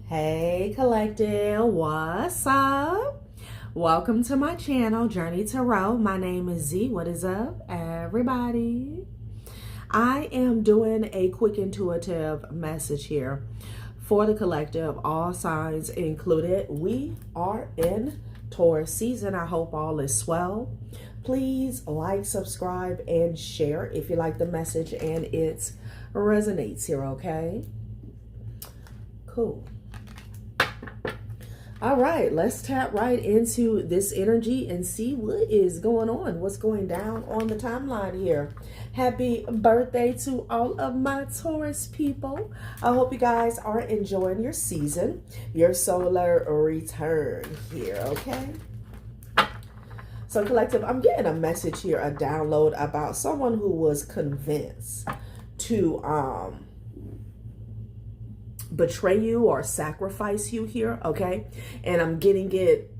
Hey collective, what's up? Welcome to my channel, Journey Tarot. My name is Z. What is up, everybody? I am doing a quick intuitive message here for the collective, all signs included. We are in Taurus season. I hope all is well. Please like, subscribe, and share if you like the message and it resonates here, okay? Cool. All right, let's tap right into this energy and see what is going on, what's going down on the timeline here. Happy birthday to all of my Taurus people. I hope you guys are enjoying your season, your solar return here, okay? So collective, I'm getting a message here, a download about someone who was convinced to betray you or sacrifice you here, okay? And I'm getting it,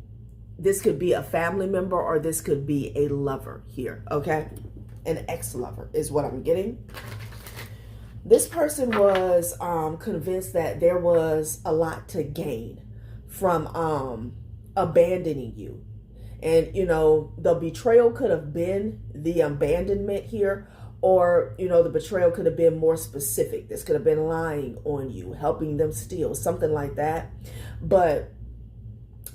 this could be a family member or this could be a lover here, okay? An ex-lover is what I'm getting. This person was convinced that there was a lot to gain from abandoning you. And, you know, the betrayal could have been the abandonment here, or, you know, the betrayal could have been more specific. This could have been lying on you, helping them steal, something like that. But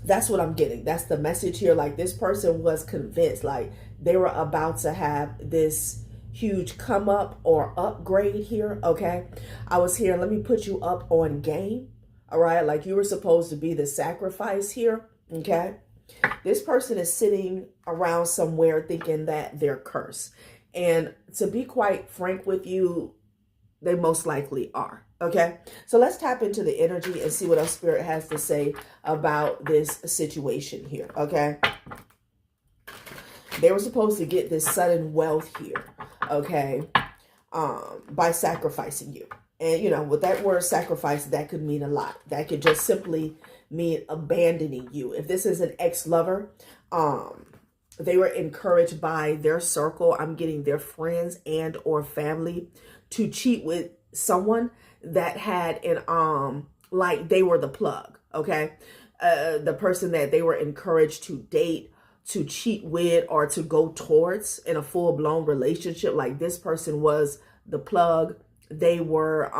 that's what I'm getting. That's the message here. Like, this person was convinced, like, they were about to have this huge come up or upgrade here, okay? I was here, let me put you up on game, all right? Like, you were supposed to be the sacrifice here, okay? This person is sitting around somewhere thinking that they're cursed. And to be quite frank with you, they most likely are. Okay, so let's tap into the energy and see what our spirit has to say about this situation here. Okay, they were supposed to get this sudden wealth here, okay, by sacrificing you. And, you know, with that word sacrifice, that could mean a lot. That could just simply mean abandoning you. If this is an ex-lover, they were encouraged by their circle, I'm getting their friends and or family, to cheat with someone that had an, like they were the plug, okay? The person that they were encouraged to date, to cheat with, or to go towards in a full-blown relationship. Like, this person was the plug. They were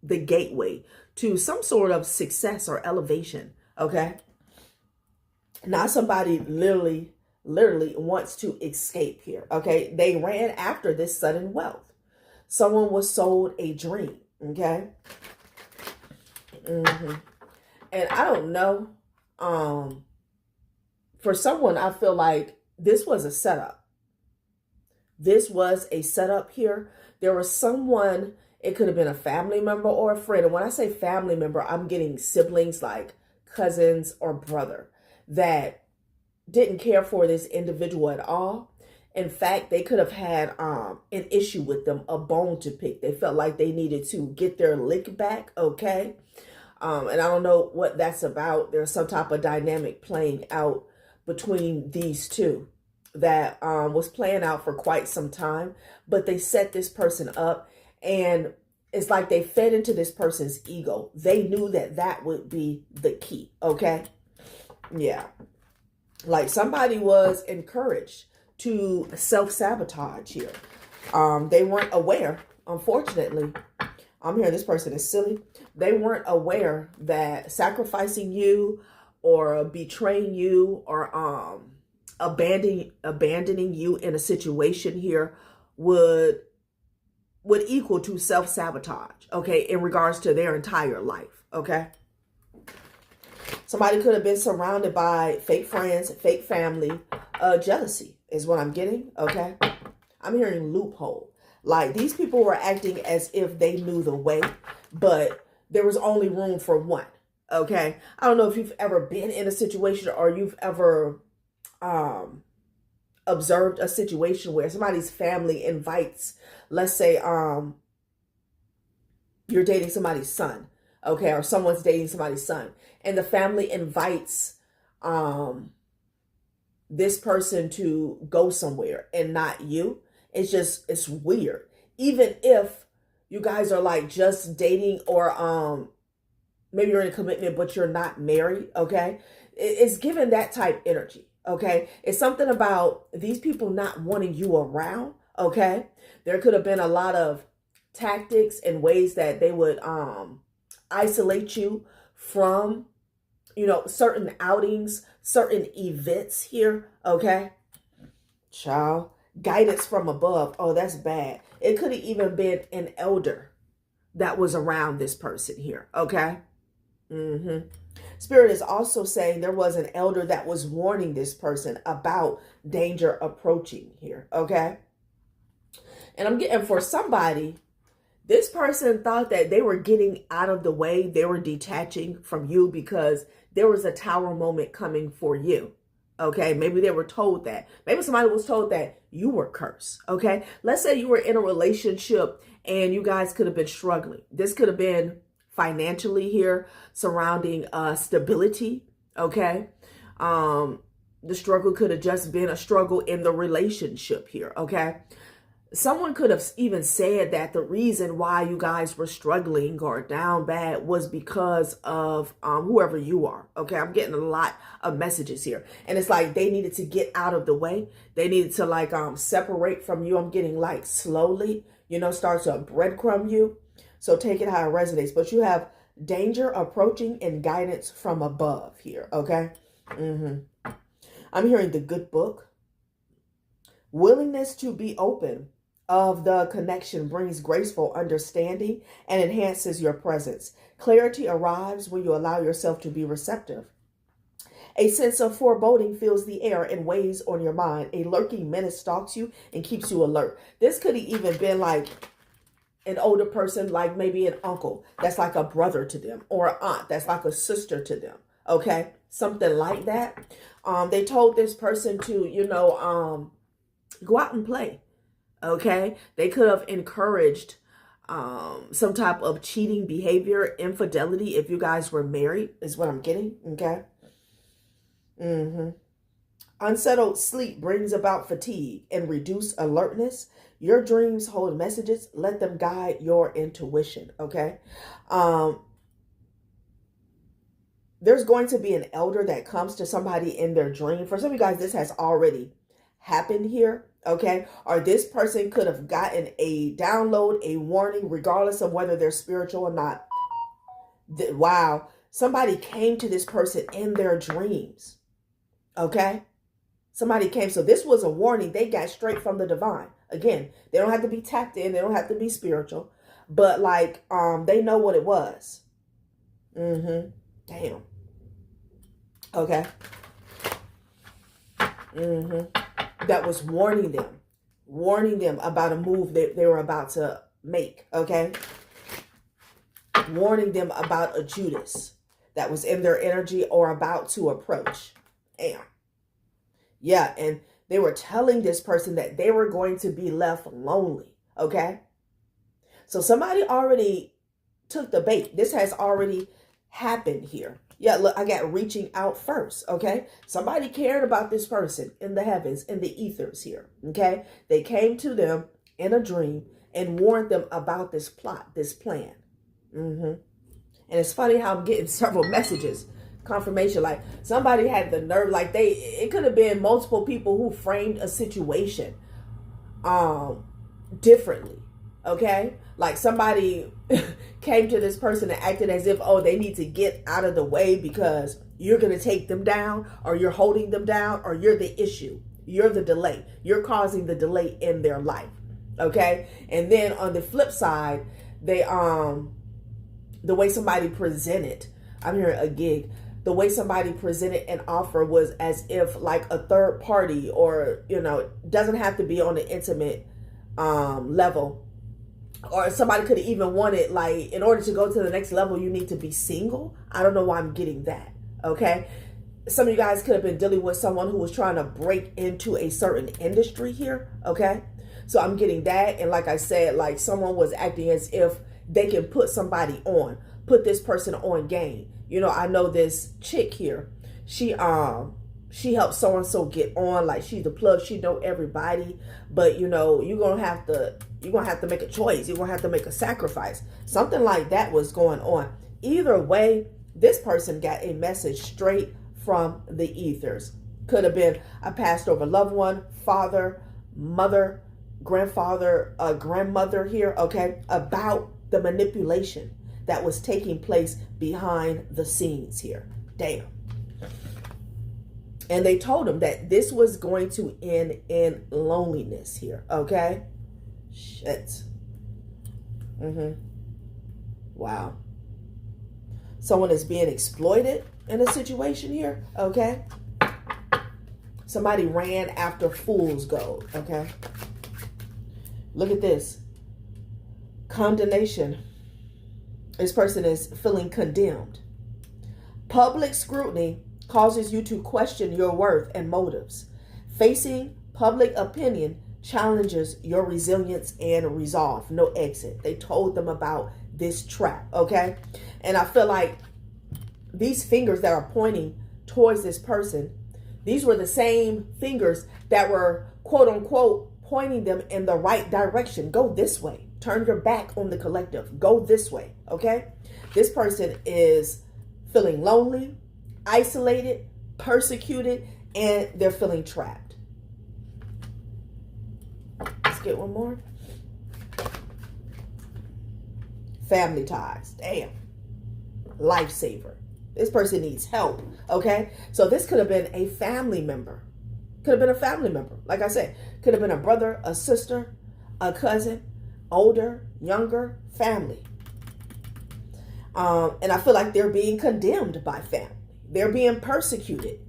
the gateway to some sort of success or elevation, okay? Not somebody literally wants to escape here, okay? They ran after this sudden wealth. Someone was sold a dream, okay? And I don't know. For someone, I feel like this was a setup. This was a setup here. There was someone, it could have been a family member or a friend. And when I say family member, I'm getting siblings like cousins or brother that didn't care for this individual at all. In fact, they could have had an issue with them, a bone to pick. They felt like they needed to get their lick back, okay? And I don't know what that's about. There's some type of dynamic playing out between these two that was playing out for quite some time. But they set this person up, and it's like they fed into this person's ego. They knew that that would be the key, okay? Yeah. Like, somebody was encouraged to self-sabotage here. They weren't aware, unfortunately. I'm hearing this person is silly. They weren't aware that sacrificing you or betraying you or abandoning you in a situation here would equal to self-sabotage, okay, in regards to their entire life, okay? Somebody could have been surrounded by fake friends, fake family, jealousy is what I'm getting, okay? I'm hearing loophole. Like, these people were acting as if they knew the way, but there was only room for one, okay? I don't know if you've ever been in a situation or you've ever observed a situation where somebody's family invites, let's say you're dating somebody's son, okay, or someone's dating somebody's son, and the family invites this person to go somewhere and not you. It's weird. Even if you guys are like just dating or maybe you're in a commitment, but you're not married, okay? It's given that type energy, okay? It's something about these people not wanting you around, okay? There could have been a lot of tactics and ways that they would isolate you from, certain outings, certain events here, okay? Child, guidance from above. Oh, that's bad. It could have even been an elder that was around this person here, okay? Spirit is also saying there was an elder that was warning this person about danger approaching here, okay? And I'm getting, for somebody, this person thought that they were getting out of the way. They were detaching from you because there was a tower moment coming for you. Okay, maybe they were told that. Maybe somebody was told that you were cursed. Okay, let's say you were in a relationship and you guys could have been struggling. This could have been financially here, surrounding stability. Okay, the struggle could have just been a struggle in the relationship here. Okay. Someone could have even said that the reason why you guys were struggling or down bad was because of whoever you are. Okay, I'm getting a lot of messages here. And it's like they needed to get out of the way. They needed to separate from you. I'm getting slowly, start to breadcrumb you. So take it how it resonates. But you have danger approaching and guidance from above here. Okay. I'm hearing the good book. Willingness to be open of the connection brings graceful understanding and enhances your presence. Clarity arrives when you allow yourself to be receptive. A sense of foreboding fills the air and weighs on your mind. A lurking menace stalks you and keeps you alert. This could have even been like an older person, like maybe an uncle that's like a brother to them, or an aunt that's like a sister to them. Okay, something like that. They told this person to, go out and play. Okay, they could have encouraged some type of cheating behavior, infidelity if you guys were married, is what I'm getting. Okay. Unsettled sleep brings about fatigue and reduced alertness. Your dreams hold messages. Let them guide your intuition. Okay. There's going to be an elder that comes to somebody in their dream. For some of you guys, this has already happened here. Okay, or this person could have gotten a download, a warning, regardless of whether they're spiritual or not. Wow, somebody came to this person in their dreams. Okay, somebody came. So this was a warning. They got straight from the divine. Again, they don't have to be tapped in. They don't have to be spiritual, but they know what it was. Damn. Okay. That was warning them about a move that they were about to make, okay? Warning them about a Judas that was in their energy or about to approach. Damn. Yeah, and they were telling this person that they were going to be left lonely, okay? So somebody already took the bait. This has already happened here. Yeah, look, I got reaching out first, okay? Somebody cared about this person in the heavens, in the ethers here, okay? They came to them in a dream and warned them about this plot, this plan. And it's funny how I'm getting several messages, confirmation, like somebody had the nerve, it could have been multiple people who framed a situation differently, okay? Like somebody came to this person and acted as if, they need to get out of the way because you're going to take them down, or you're holding them down, or you're the issue. You're the delay. You're causing the delay in their life. Okay. And then on the flip side, they, the way somebody presented, I'm hearing a gig, the way somebody presented an offer was as if like a third party, or, doesn't have to be on an intimate level. Or somebody could have even wanted, in order to go to the next level, you need to be single. I don't know why I'm getting that. Okay. Some of you guys could have been dealing with someone who was trying to break into a certain industry here. Okay. So I'm getting that. And like I said, someone was acting as if they can put somebody on, put this person on game. I know this chick here. She helped so-and-so get on, she's the plug, she know everybody, but you're gonna have to make a choice. You're gonna have to make a sacrifice. Something like that was going on. either way, this person got a message straight from the ethers. Could have been a passed over loved one, father, mother, grandfather, grandmother here, okay, about the manipulation that was taking place behind the scenes here. Damn. And they told him that this was going to end in loneliness here, okay? Shit. Wow. Someone is being exploited in a situation here, okay? Somebody ran after fool's gold, okay? Look at this. Condemnation. This person is feeling condemned. Public scrutiny causes you to question your worth and motives. Facing public opinion challenges your resilience and resolve. No exit. They told them about this trap, okay? And I feel like these fingers that are pointing towards this person, these were the same fingers that were, quote unquote, pointing them in the right direction. Go this way. Turn your back on the collective. Go this way, okay? This person is feeling lonely, isolated, persecuted, and they're feeling trapped. Let's get one more. Family ties. Damn. Lifesaver. This person needs help, okay? So this could have been a family member. Could have been a family member. Like I said, could have been a brother, a sister, a cousin, older, younger, family. And I feel like they're being condemned by family. They're being persecuted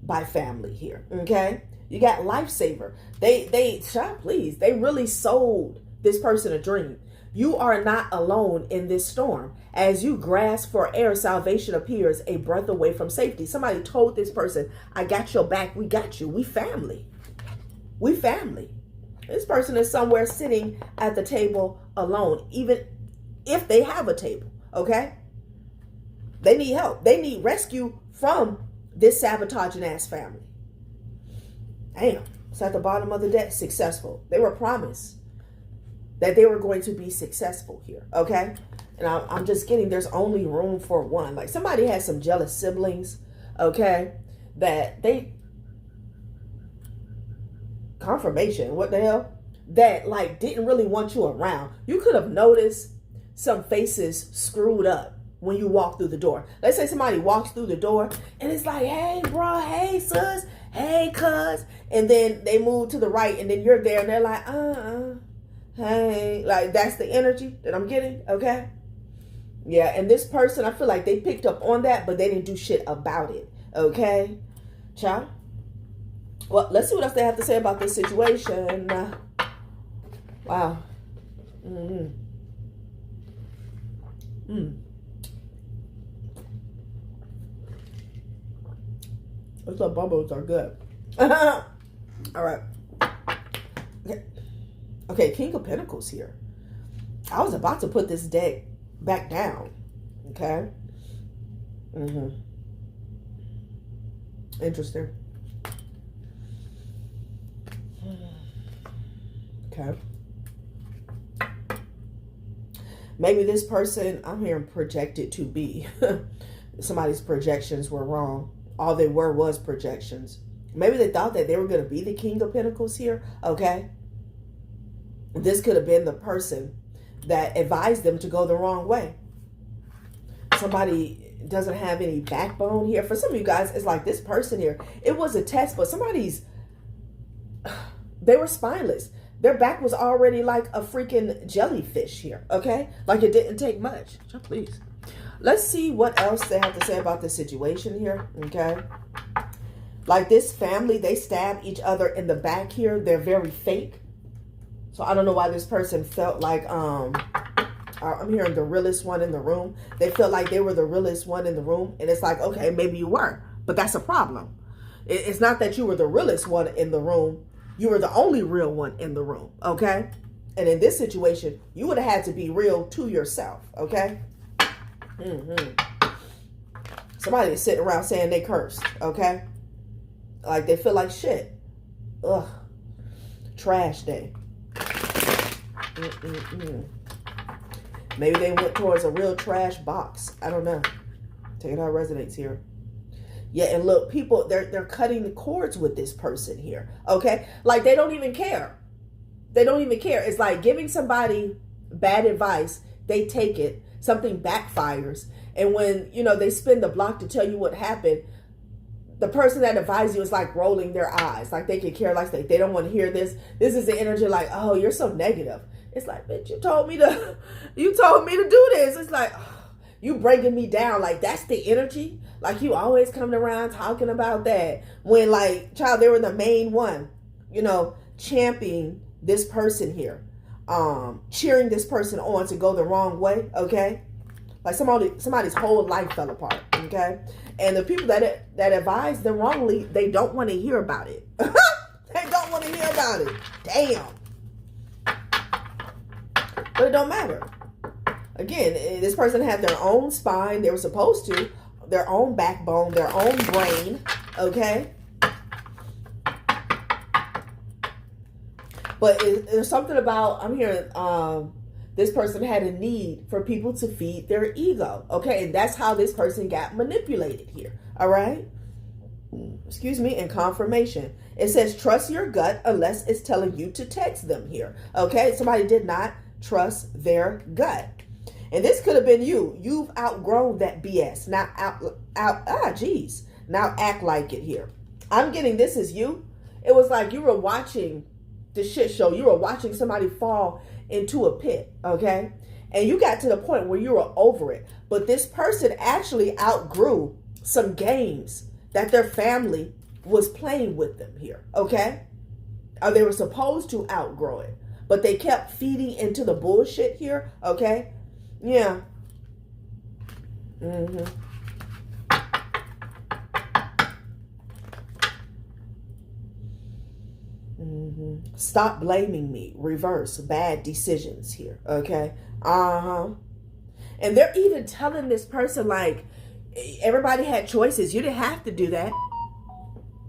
by family here, okay? You got lifesaver. Please, they really sold this person a dream. You are not alone in this storm. As you grasp for air, salvation appears a breath away from safety. Somebody told this person, I got your back. We got you. We family. We family. This person is somewhere sitting at the table alone, even if they have a table, okay? They need help. They need rescue from this sabotaging ass family. Damn. It's at the bottom of the deck. Successful. They were promised that they were going to be successful here, okay? And I'm just getting, there's only room for one. Like somebody has some jealous siblings, okay? That they, confirmation, what the hell? That like didn't really want you around. You could have noticed some faces screwed up when you walk through the door. Let's say somebody walks through the door and it's like, hey, bro, hey, sus, hey, cuz. And then they move to the right and then you're there and they're like, hey. Like, that's the energy that I'm getting, okay? Yeah, and this person, I feel like they picked up on that, but they didn't do shit about it, okay? Ciao. Well, let's see what else they have to say about this situation. Wow. Those little bubbles are good. All right. Okay, King of Pentacles here. I was about to put this deck back down. Okay. Interesting. Okay. Maybe this person, I'm hearing projected to be. Somebody's projections were wrong. All they were was projections. Maybe they thought that they were going to be the King of Pentacles here. Okay. This could have been the person that advised them to go the wrong way. Somebody doesn't have any backbone here. For some of you guys, it's like this person here. It was a test, but they were spineless. Their back was already like a freaking jellyfish here, okay? Like it didn't take much. Please. Let's see what else they have to say about this situation here, okay? Like this family, they stab each other in the back here. They're very fake. So I don't know why this person felt like, I'm hearing the realest one in the room. They felt like they were the realest one in the room. And it's like, okay, maybe you were, but that's a problem. It's not that you were the realest one in the room. You were the only real one in the room, okay? And in this situation, you would have had to be real to yourself, okay? Somebody is sitting around saying they cursed, okay? Like they feel like shit. Ugh. Trash day. Maybe they went towards a real trash box. I don't know. Take it how it resonates here. Yeah, and look, people, they're cutting the cords with this person here, okay? Like, they don't even care. They don't even care. It's like giving somebody bad advice. They take it. Something backfires. And when, you know, they spin the block to tell you what happened, the person that advised you is like rolling their eyes. Like, they could care less. They don't want to hear this. This is the energy like, oh, you're so negative. It's like, bitch, you told me to do this. It's like, oh, you breaking me down. Like, that's the energy. Like, you always coming around talking about that. When, like, child, they were the main one, you know, championing this person here. Cheering this person on to go the wrong way, okay? Like, somebody's whole life fell apart, okay? And the people that advise them wrongly, they don't want to hear about it. They don't want to hear about it. Damn. But it don't matter. Again, this person had their own spine. They were supposed to. Their own backbone, their own brain, okay? But there's something about, I'm hearing this person had a need for people to feed their ego, okay? And that's how this person got manipulated here, all right? Excuse me, and confirmation. It says, trust your gut unless it's telling you to text them here, okay? Somebody did not trust their gut. And this could have been you. You've outgrown that BS. Now now act like it here. I'm getting this is you. It was like you were watching the shit show. You were watching somebody fall into a pit, okay? And you got to the point where you were over it. But this person actually outgrew some games that their family was playing with them here, okay? Or they were supposed to outgrow it. But they kept feeding into the bullshit here, okay? Yeah. Mm-hmm. Mm-hmm. Stop blaming me. Reverse bad decisions here. Okay. And they're even telling this person, like, everybody had choices. You didn't have to do that.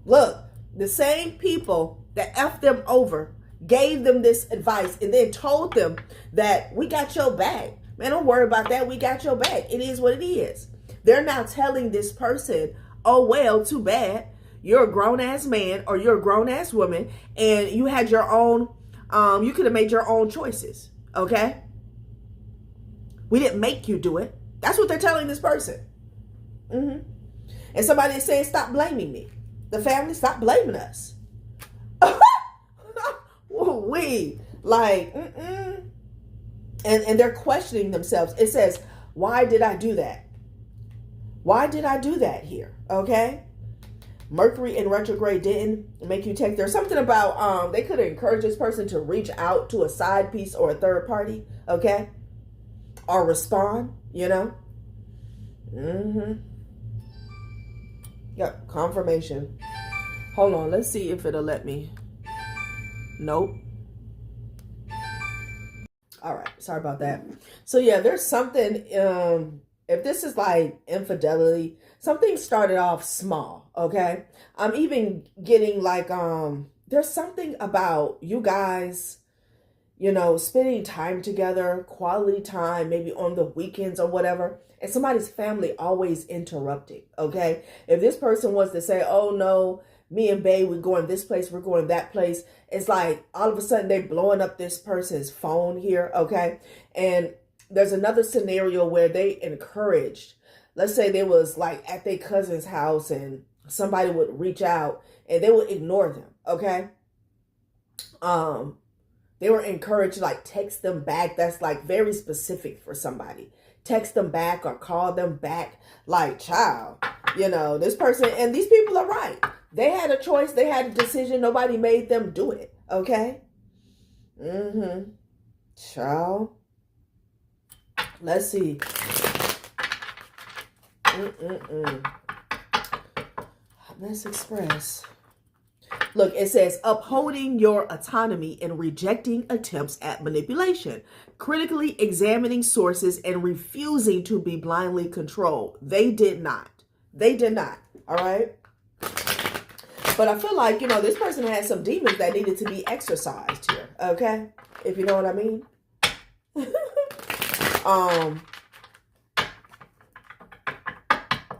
Look, the same people that effed them over gave them this advice and then told them that we got your back. Man, don't worry about that. We got your back. It is what it is. They're now telling this person, oh, well, too bad. You're a grown-ass man or you're a grown-ass woman and you had your own, you could have made your own choices, okay? We didn't make you do it. That's what they're telling this person. Mm-hmm. And somebody is saying, stop blaming me. The family, stop blaming us. We like, And they're questioning themselves. It says, why did I do that? Why did I do that here? Okay. Mercury in retrograde didn't make you take. There's something about, they could encourage this person to reach out to a side piece or a third party. Okay. Or respond, you know. Yep. Confirmation. Hold on. Let's see if it'll let me. Nope. All right. Sorry about that. So yeah, there's something, if this is like infidelity, something started off small. Okay. I'm even getting like, there's something about you guys, you know, spending time together, quality time, maybe on the weekends or whatever. And somebody's family always interrupting. Okay. If this person was to say, oh no, me and babe, we're going this place, we're going that place. It's like all of a sudden they're blowing up this person's phone here, okay? And there's another scenario where they encouraged, let's say they was like at their cousin's house and somebody would reach out and they would ignore them, okay? They were encouraged to like text them back. That's like very specific for somebody. Text them back or call them back. Like, child, you know, this person, and these people are right. They had a choice. They had a decision. Nobody made them do it. Okay? Child. Let's see. Let's express. Look, it says upholding your autonomy and rejecting attempts at manipulation, critically examining sources and refusing to be blindly controlled. They did not. They did not. All right. But I feel like, you know, this person had some demons that needed to be exercised here. Okay. If you know what I mean.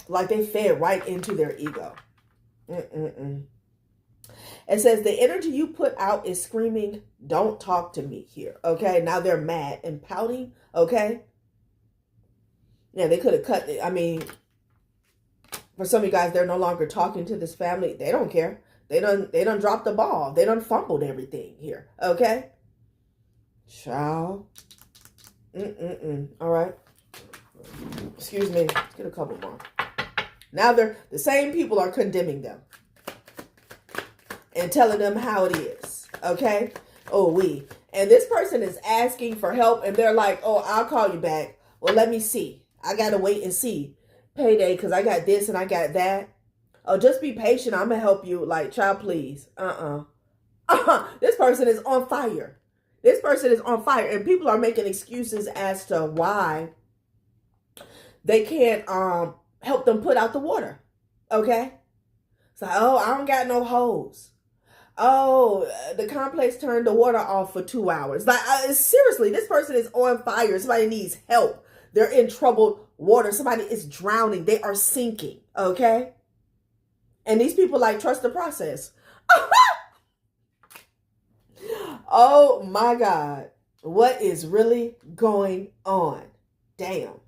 Like they fed right into their ego. It says the energy you put out is screaming, don't talk to me here. Okay. Now they're mad and pouting. Okay. Yeah, they could have cut it. I mean, for some of you guys, they're no longer talking to this family. They don't care. They done dropped the ball. They done fumbled everything here. Okay. Ciao. All right. Excuse me. Let's get a couple more. Now the same people are condemning them and telling them how it is. Okay. And this person is asking for help and they're like, oh, I'll call you back. Well, let me see. I got to wait and see. Payday, because I got this and I got that. Oh, just be patient. I'm going to help you. Like, child, please. This person is on fire. This person is on fire. And people are making excuses as to why they can't help them put out the water. Okay? It's like, oh, I don't got no hose. Oh, the complex turned the water off for 2 hours. Like, seriously, this person is on fire. Somebody needs help. They're in troubled water. Somebody is drowning. They are sinking. Okay? And these people like trust the process. Oh my God. What is really going on? Damn.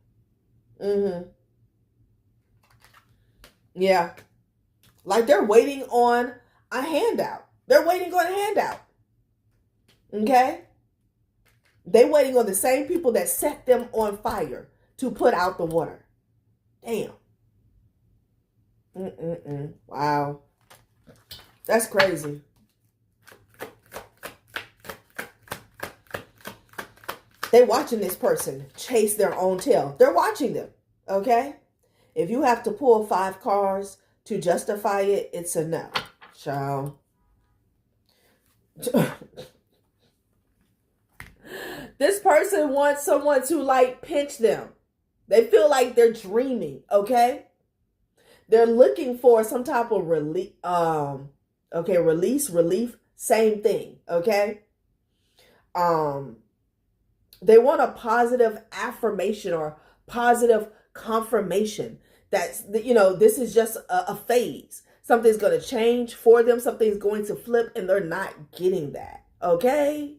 Yeah. Like they're waiting on a handout. They're waiting on a handout. Okay? They're waiting on the same people that set them on fire to put out the water. Damn. Wow. That's crazy. They're watching this person chase their own tail. They're watching them. Okay? If you have to pull 5 cars to justify it, it's a no. Child. This person wants someone to like pinch them. They feel like they're dreaming, okay? They're looking for some type of relief, relief, same thing, okay? They want a positive affirmation or positive confirmation that, this is just a phase. Something's going to change for them. Something's going to flip and they're not getting that, okay?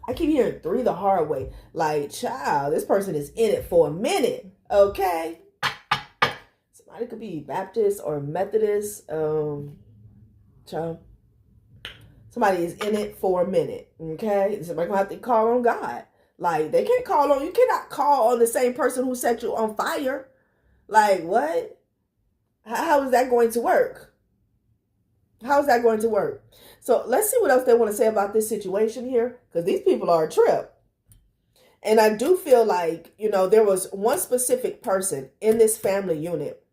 I keep hearing 3 the hard way. Like, child, this person is in it for a minute. Okay. Somebody could be Baptist or Methodist. Child. Somebody is in it for a minute. Okay. Somebody gonna have to call on God. Like, they can't call on, you cannot call on the same person who set you on fire. Like, what? How is that going to work? How is that going to work? So let's see what else they want to say about this situation here, because these people are a trip. And I do feel like, there was one specific person in this family unit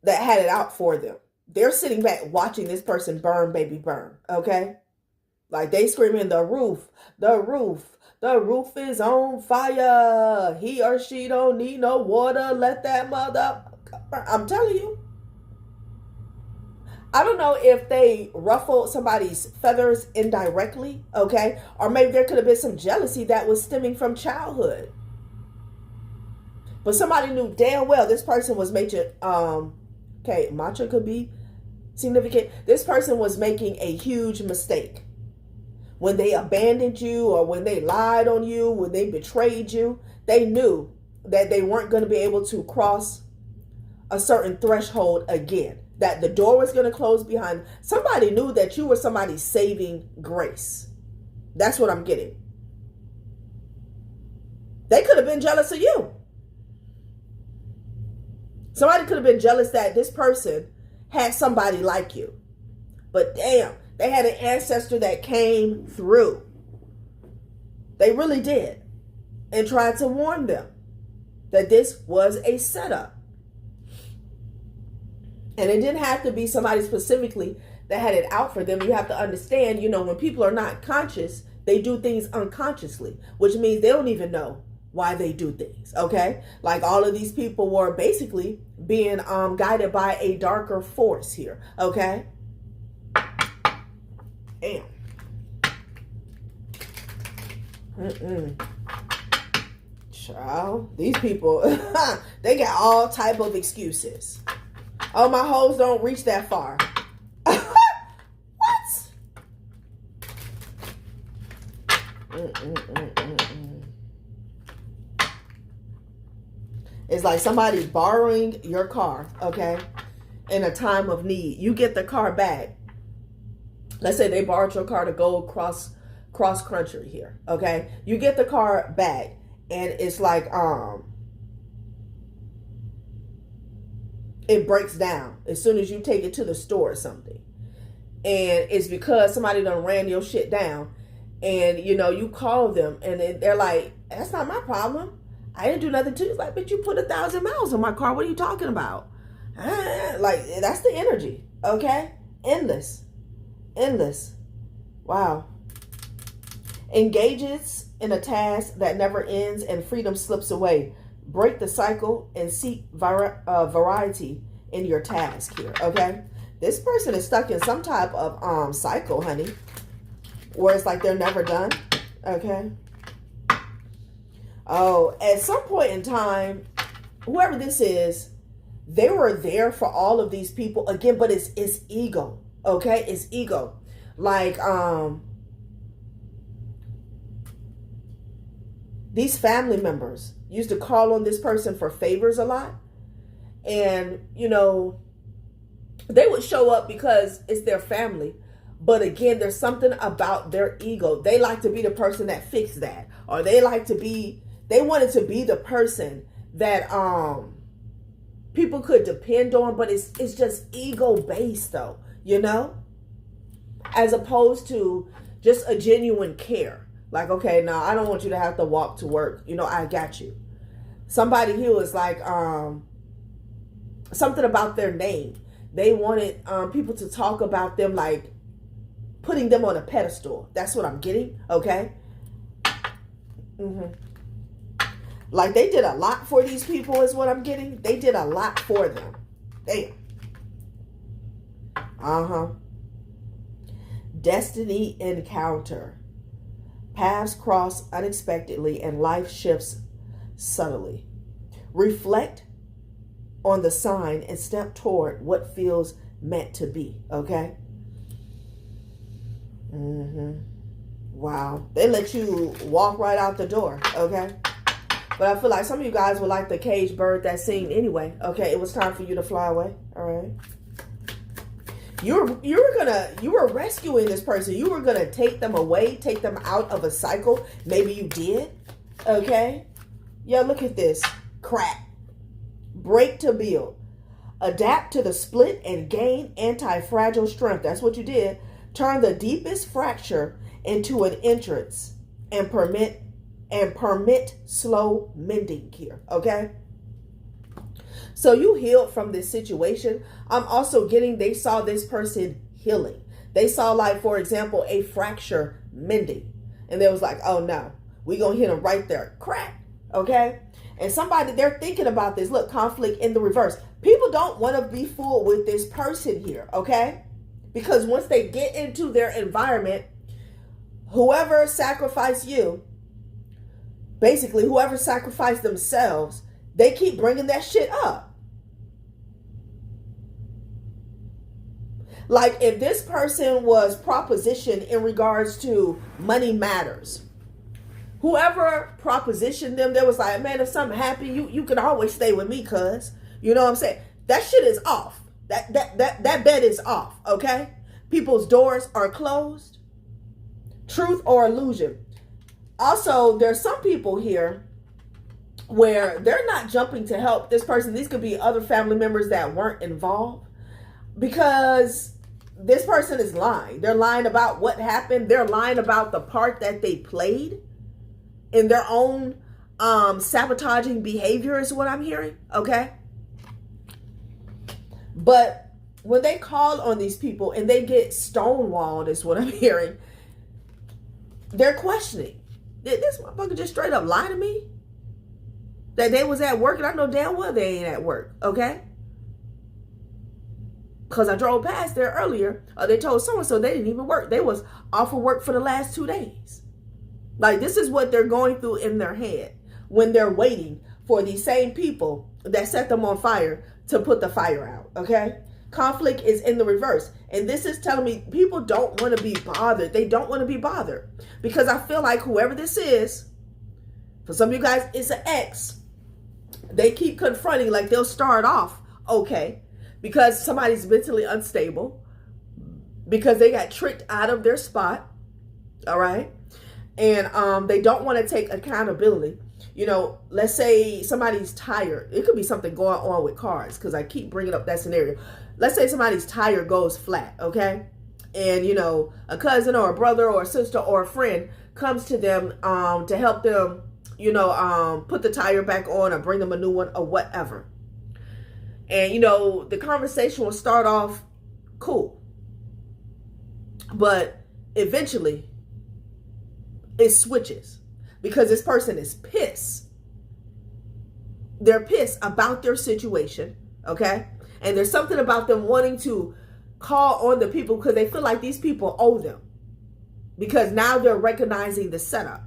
that had it out for them. They're sitting back watching this person burn, baby, burn. Okay? Like they screaming, the roof is on fire. He or she don't need no water. Let that mother burn. I'm telling you. I don't know if they ruffled somebody's feathers indirectly, okay? Or maybe there could have been some jealousy that was stemming from childhood. But somebody knew damn well this person was making, matcha could be significant. This person was making a huge mistake. When they abandoned you or when they lied on you, when they betrayed you, they knew that they weren't going to be able to cross a certain threshold again. That the door was going to close behind. Somebody knew that you were somebody's saving grace. That's what I'm getting. They could have been jealous of you. Somebody could have been jealous that this person had somebody like you. But damn, they had an ancestor that came through. They really did. And tried to warn them that this was a setup. And it didn't have to be somebody specifically that had it out for them. You have to understand, when people are not conscious, they do things unconsciously, which means they don't even know why they do things, okay? Like all of these people were basically being guided by a darker force here, okay? Damn. Child, these people, they got all type of excuses. Oh, my hoes don't reach that far. What? It's like somebody borrowing your car, okay, in a time of need. You get the car back. Let's say they borrowed your car to go cross country here, okay? You get the car back, and it's like it breaks down as soon as you take it to the store or something. And it's because somebody done ran your shit down. And, you know, you call them and they're like, that's not my problem. I didn't do nothing to you. It's like, but you put 1,000 miles on my car. What are you talking about? Like, that's the energy, okay? Endless. Wow. Engages in a task that never ends and freedom slips away. Break the cycle and seek variety in your task here, okay? This person is stuck in some type of cycle, honey, where it's like they're never done, okay? Oh, at some point in time, whoever this is, they were there for all of these people again, but it's ego, okay? It's ego. Like, these family members used to call on this person for favors a lot. And, you know, they would show up because it's their family. But again, there's something about their ego. They like to be the person that fixed that. Or they wanted to be the person that people could depend on. But it's just ego based though, you know? As opposed to just a genuine care. Like, okay, now I don't want you to have to walk to work. You know, I got you. Somebody here was like, something about their name. They wanted people to talk about them, like putting them on a pedestal. That's what I'm getting, okay? Like they did a lot for these people is what I'm getting. They did a lot for them. Damn. Destiny encounter. Paths cross unexpectedly and life shifts subtly. Reflect on the sign and step toward what feels meant to be, okay? Wow. They let you walk right out the door, okay? But I feel like some of you guys were like the caged bird that sing anyway, okay? It was time for you to fly away, all right? You were rescuing this person. You were gonna take them away, take them out of a cycle. Maybe you did, okay? Yeah, look at this. Crack. Break to build. Adapt to the split and gain anti-fragile strength. That's what you did. Turn the deepest fracture into an entrance and permit slow mending here, okay? So you healed from this situation. I'm also getting they saw this person healing. They saw, like, for example, a fracture mending. And they was like, oh no, we gonna hit them right there. Crack, okay? And somebody, they're thinking about this. Look, conflict in the reverse. People don't want to be fooled with this person here, okay? Because once they get into their environment, whoever sacrificed you, basically whoever sacrificed themselves, they keep bringing that shit up. Like if this person was propositioned in regards to money matters, whoever propositioned them, they was like, man, if something happened, you can always stay with me, cuz. You know what I'm saying? That shit is off. That bet is off, okay? People's doors are closed. Truth or illusion. Also, there's some people here where they're not jumping to help this person. These could be other family members that weren't involved because this person is lying. They're lying about what happened. They're lying about the part that they played in their own sabotaging behavior is what I'm hearing, okay? But when they call on these people and they get stonewalled is what I'm hearing, they're questioning. Did this motherfucker just straight up lie to me? That they was at work and I know damn well they ain't at work, okay? Because I drove past there earlier. They told so-and-so they didn't even work. They was off of work for the last 2 days. Like, this is what they're going through in their head when they're waiting for these same people that set them on fire to put the fire out, okay? Conflict is in the reverse. And this is telling me people don't want to be bothered. They don't want to be bothered. Because I feel like whoever this is, for some of you guys, it's an ex. They keep confronting, like they'll start off okay because somebody's mentally unstable, because they got tricked out of their spot, all right? And they don't want to take accountability. You know, let's say somebody's tired. It could be something going on with cars, because I keep bringing up that scenario. Let's say somebody's tire goes flat, okay? And, you know, a cousin or a brother or a sister or a friend comes to them to help them, you know, put the tire back on or bring them a new one or whatever. And, you know, the conversation will start off cool. But eventually it switches because this person is pissed. They're pissed about their situation, okay? And there's something about them wanting to call on the people because they feel like these people owe them, because now they're recognizing the setup.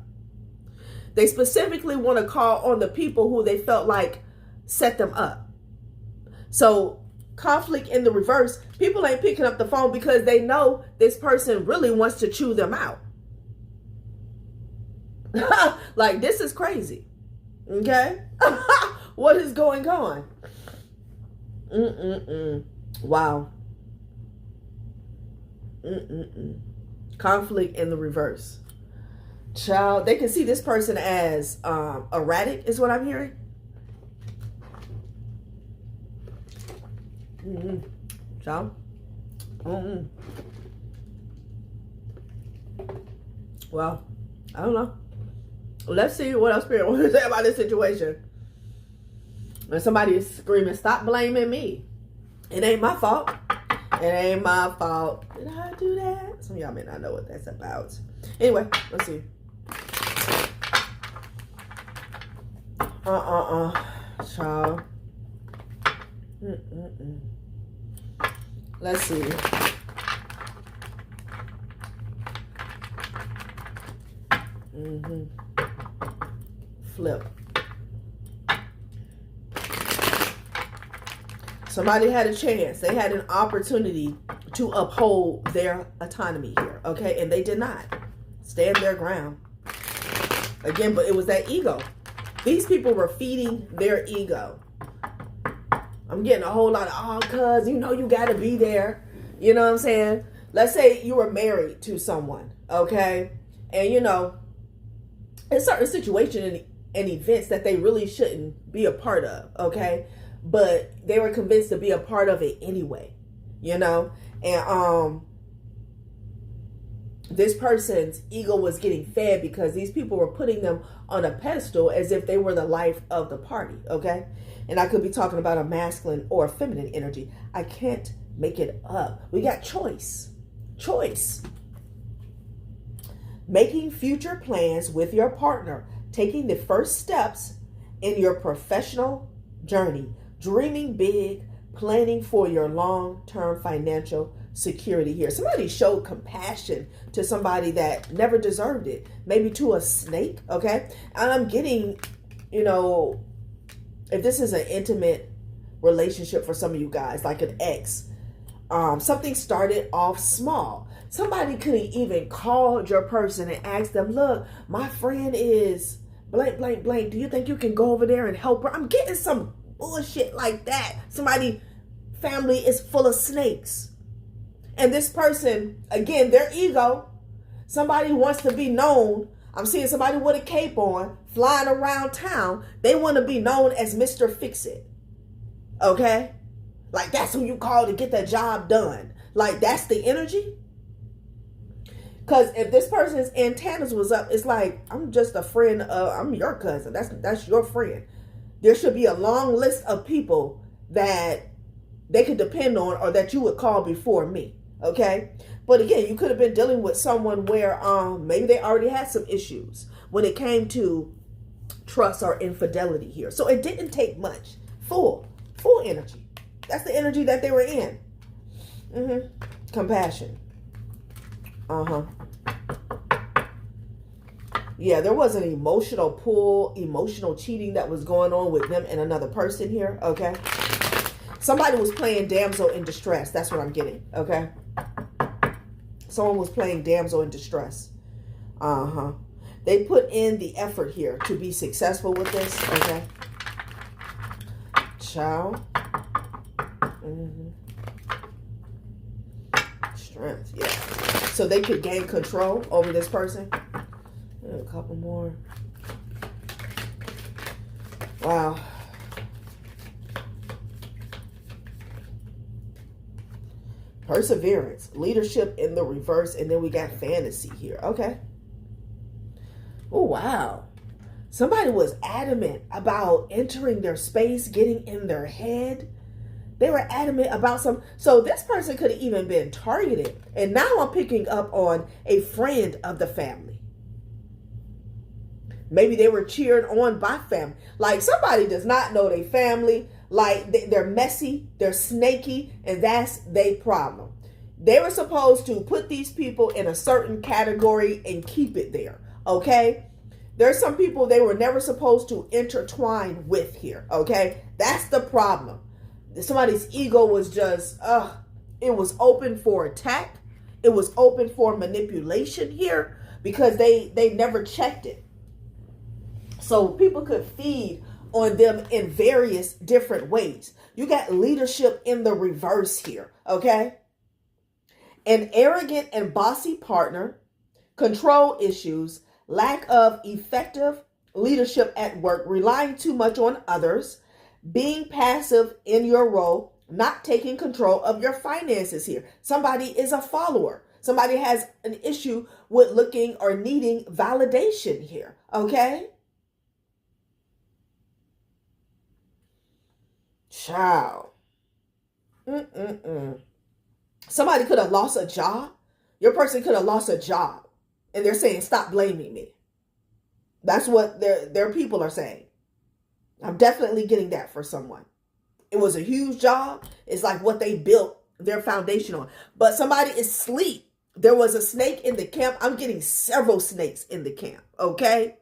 They specifically want to call on the people who they felt like set them up. So conflict in the reverse, people ain't picking up the phone because they know this person really wants to chew them out. Like, this is crazy. Okay? What is going on? Wow. Conflict in the reverse. Child, they can see this person as erratic, is what I'm hearing. Child. Well, I don't know. Let's see what else Spirit wants to say about this situation. And somebody is screaming, stop blaming me. It ain't my fault. It ain't my fault. Did I do that? Some of y'all may not know what that's about. Anyway, let's see. Child. Let's see. Flip. Somebody had a chance. They had an opportunity to uphold their autonomy here, okay? And they did not stand their ground. Again, but it was that ego. These people were feeding their ego. I'm getting a whole lot of, oh, cuz, you know, you got to be there. You know what I'm saying? Let's say you were married to someone, okay? And, you know, in certain situations and events that they really shouldn't be a part of, okay? But they were convinced to be a part of it anyway, you know? And this person's ego was getting fed because these people were putting them on a pedestal as if they were the life of the party, okay? And I could be talking about a masculine or a feminine energy. I can't make it up. We got choice. Choice. Making future plans with your partner. Taking the first steps in your professional journey. Dreaming big. Planning for your long-term financial security here. Somebody showed compassion to somebody that never deserved it. Maybe to a snake, okay? And I'm getting, you know, if this is an intimate relationship for some of you guys, like an ex, something started off small. Somebody could have even called your person and asked them, look, my friend is blank, blank, blank. Do you think you can go over there and help her? I'm getting some bullshit like that. Somebody, family is full of snakes. And this person, again, their ego, somebody wants to be known. I'm seeing somebody with a cape on, flying around town. They want to be known as Mr. Fix-It. Okay? Like, that's who you call to get the job done. Like, that's the energy. Because if this person's antennas was up, it's like, I'm just a friend. I'm your cousin. That's your friend. There should be a long list of people that they could depend on or that you would call before me. Okay? But again, you could have been dealing with someone where maybe they already had some issues when it came to trust or infidelity here. So it didn't take much. Full energy. That's the energy that they were in. Compassion. Yeah, there was an emotional pull, emotional cheating that was going on with them and another person here, okay? Somebody was playing damsel in distress. That's what I'm getting, okay? Someone was playing damsel in distress. Uh-huh. They put in the effort here to be successful with this, okay? Child. Strength, yeah. So they could gain control over this person. A couple more. Wow. Perseverance, leadership in the reverse, and then we got fantasy here. Okay. Oh, wow. Somebody was adamant about entering their space, getting in their head. They were adamant about some. So this person could have even been targeted. And now I'm picking up on a friend of the family. Maybe they were cheered on by family. Like somebody does not know their family. Like they're messy, they're snaky, and that's their problem. They were supposed to put these people in a certain category and keep it there. Okay? There's some people they were never supposed to intertwine with here. Okay? That's the problem. Somebody's ego was just, it was open for attack. It was open for manipulation here because they never checked it. So people could feed on them in various different ways. You got leadership in the reverse here, okay? An arrogant and bossy partner, control issues, lack of effective leadership at work, relying too much on others, being passive in your role, not taking control of your finances here. Somebody is a follower. Somebody has an issue with looking or needing validation here, okay? Child. Somebody could have lost a job. Your person could have lost a job. And they're saying, stop blaming me. That's what their people are saying. I'm definitely getting that for someone. It was a huge job. It's like what they built their foundation on. But somebody is asleep. There was a snake in the camp. I'm getting several snakes in the camp. Okay.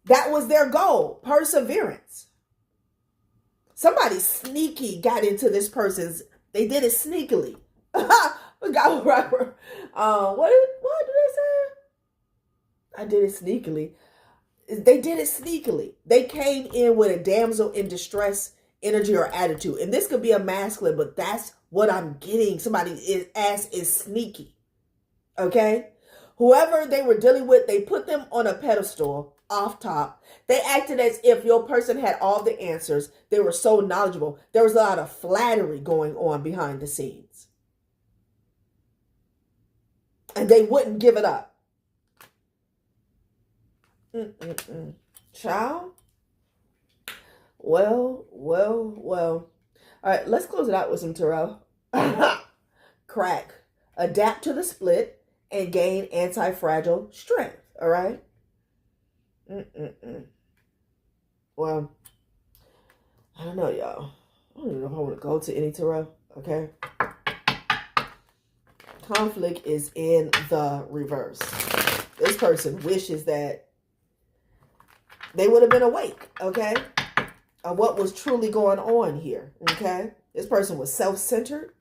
That was their goal. Perseverance. Somebody sneaky got into this person's. They did it sneakily. What did they say? I did it sneakily. They did it sneakily. They came in with a damsel in distress energy or attitude. And this could be a masculine, but that's what I'm getting. Somebody's ass is sneaky. Okay? Whoever they were dealing with, they put them on a pedestal off top. They acted as if your person had all the answers. They were so knowledgeable. There was a lot of flattery going on behind the scenes. And they wouldn't give it up. Child. Well. All right, let's close it out with some tarot. Crack. Adapt to the split and gain anti-fragile strength. All right. Well, I don't know, y'all. I don't even know if I want to go to any tarot. Okay. Conflict is in the reverse. This person wishes that they would have been awake, okay, of what was truly going on here, okay? This person was self-centered.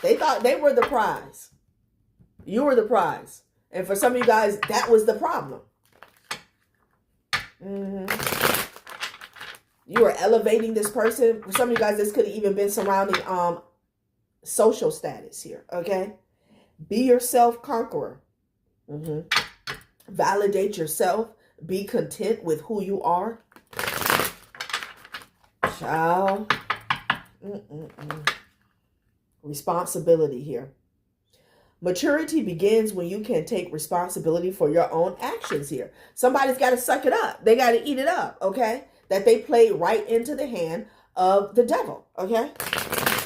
They thought they were the prize. You were the prize. And for some of you guys, that was the problem. You were elevating this person. For some of you guys, this could have even been surrounding social status here, okay? Be yourself conqueror. Validate yourself. Be content with who you are. Child. Responsibility here. Maturity begins when you can take responsibility for your own actions here. Somebody's got to suck it up. They got to eat it up, okay? That they played right into the hand of the devil, okay?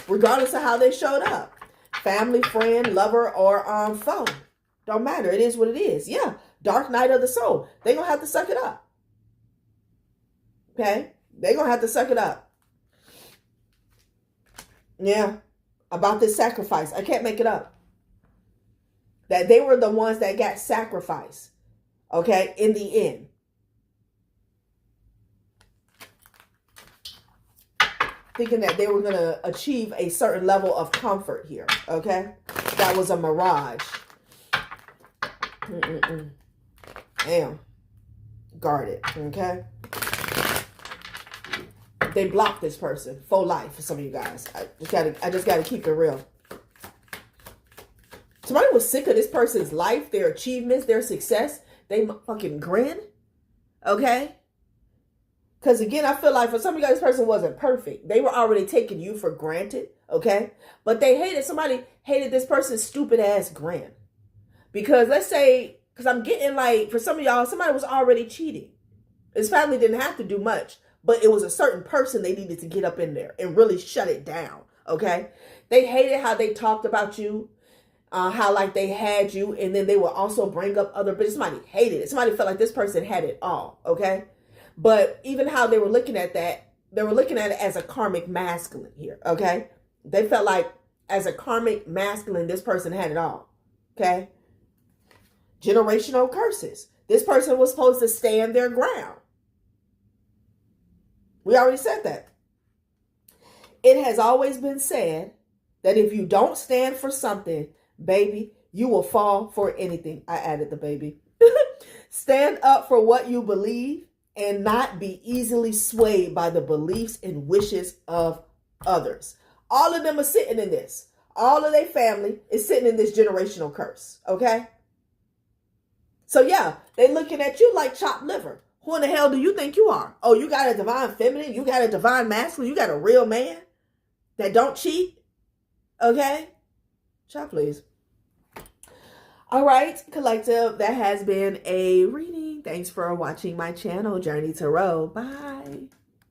Regardless of how they showed up. Family, friend, lover, or foe. Don't matter. It is what it is. Yeah. Dark night of the soul. They're going to have to suck it up. Okay? They're going to have to suck it up. Yeah. About this sacrifice. I can't make it up. That they were the ones that got sacrificed. okay, in the end. Thinking that they were going to achieve a certain level of comfort here, okay? That was a mirage. Damn. Guarded, okay? They blocked this person for life for some of you guys. I just gotta keep it real. Somebody was sick of this person's life, their achievements, their success. They fucking grin, okay? Because again, I feel like for some of you guys, this person wasn't perfect. They were already taking you for granted, okay? But somebody hated this person's stupid ass grin. Because let's say, because I'm getting like, for some of y'all, somebody was already cheating. His family didn't have to do much, but it was a certain person they needed to get up in there and really shut it down, okay? They hated how they talked about you, how like they had you, and then they would also bring up other, but somebody hated it. Somebody felt like this person had it all, okay? But even how they were looking at that, they were looking at it as a karmic masculine here, okay? They felt like as a karmic masculine, this person had it all, okay? Generational curses. This person was supposed to stand their ground. We already said that. It has always been said that if you don't stand for something, baby, you will fall for anything. I added the baby. Stand up for what you believe and not be easily swayed by the beliefs and wishes of others. All of them are sitting in this. All of their family is sitting in this generational curse, okay? So yeah, they're looking at you like chopped liver. Who in the hell do you think you are? Oh, you got a divine feminine? You got a divine masculine? You got a real man that don't cheat? Okay? Chat, please. All right, collective, that has been a reading. Thanks for watching my channel, Journey Tarot. Bye.